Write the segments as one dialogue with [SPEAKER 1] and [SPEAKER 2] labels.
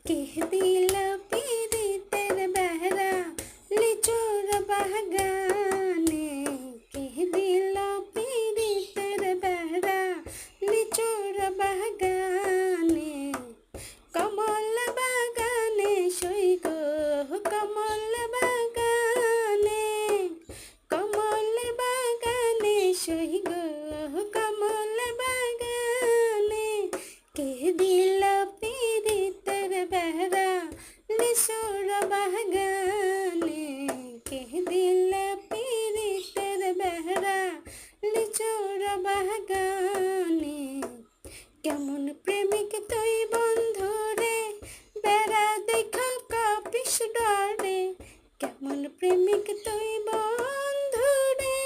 [SPEAKER 1] कह दिला पीरी तेरे बहरा लिचोर बहगाने कह दिला पीरी तेरे बहरा लिचोर बहगाने कमल बागाने सई गो कमल बागाने सई गो कमल बागाने कह दिला पीरी तेरे बहरा लिचोर बहगाने कह दिला पीरी तेरे बहरा लिचोर बहगाने কেমন প্রেমিক তুই বন্ধু রে বেড়া দেখা কাপিস ডরে কেমন প্রেমিক তুই বন্ধু রে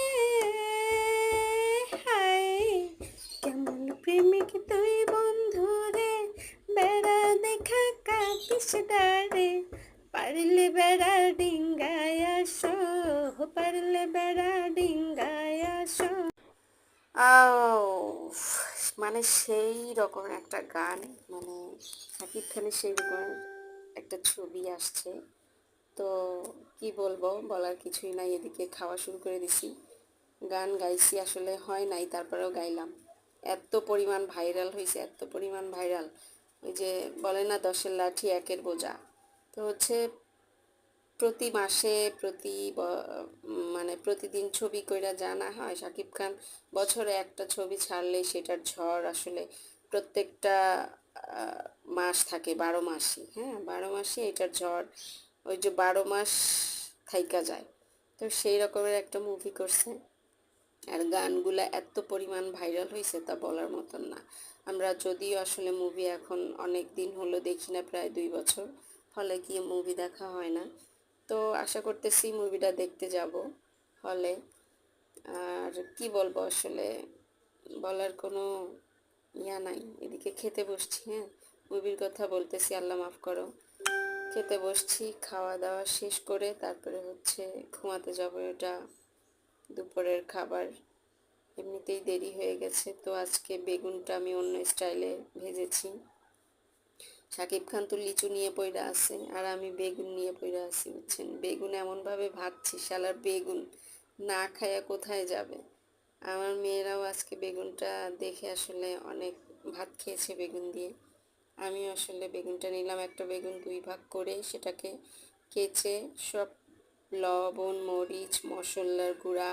[SPEAKER 1] হায় কেমন প্রেমিক তুই বন্ধু রে বেড়া দেখা কাপিস ডরে পারলে বেড়া ডিঙ্গায় আসো পারলে বেড়া ডিঙ্গায় আসো। মানে সেই রকমের একটা গান, মানে শাকিব খানের সেই রকমের একটা ছবি আসছে। তো কি বলবো, বলার কিছুই নাই। এদিকে খাওয়া শুরু করে দিছি, গান গাইছি, আসলে হয় নাই, তারপরেও গাইলাম। এত পরিমাণ ভাইরাল হয়েছে, এত পরিমাণ ভাইরাল, ওই যে বলে না 10-এর লাঠি 1-এর বোঝা। তো হচ্ছে প্রতি মাসে মানে প্রতিদিন ছবি কইরা জানা হয়। শাকিব খান বছরে একটা ছবি ছাড়লে সেটার ঝড় আসলে প্রত্যেকটা মাস থাকে, 12 মাসই। হ্যাঁ, 12 মাসই এটার ঝড়, ওই যে 12 মাস থাইকা যায়। তো সেই রকমের একটা মুভি করছে, আর গানগুলা এত পরিমাণ ভাইরাল হয়েছে তা বলার মতন না। আমরা যদিও আসলে মুভি এখন অনেক দিন হলো দেখি না, প্রায় 2 বছর, হলে গিয়ে মুভি দেখা হয় না। তো আশা করতেছি মুভিটা দেখতে যাব হলে। আর কি বলবো, আসলে বলার কোনো ইয়া নাই। এদিকে খেতে বসছি, হ্যাঁ, মুভির কথা বলতেছি, আল্লাহ মাফ করো। খেতে বসছি, খাওয়া দাওয়া শেষ করে তারপরে হচ্ছে ঘুমাতে যাব। এটা দুপুরের খাবার, এমনিতেই দেরি হয়ে গেছে। তো আজকে বেগুনটা আমি অন্য স্টাইলে ভেজেছি। শাকিব খান তো লিচু নিয়ে পইরা আছে, আর আমি বেগুন নিয়ে পইরা আছি, বুঝছেন। বেগুন এমনভাবে ভাজছি, শালার বেগুন না খায়া কোথায় যাবে। আমার মেয়েরাও আজকে বেগুনটা দেখে আসলে অনেক ভাত খেয়েছে বেগুন দিয়ে। আমি আসলে বেগুনটা নিলাম, একটা বেগুন 2 ভাগ করে সেটাকে কেচে সব লবণ, মরিচ, মশলার গুঁড়া,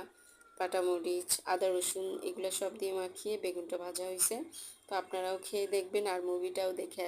[SPEAKER 1] কাটা মরিচ, আদা রসুন এগুলো সব দিয়ে মাখিয়ে বেগুনটা ভাজা হয়েছে। তো আপনারাও খেয়ে দেখবেন আর মুভিটাও দেখে আসবেন।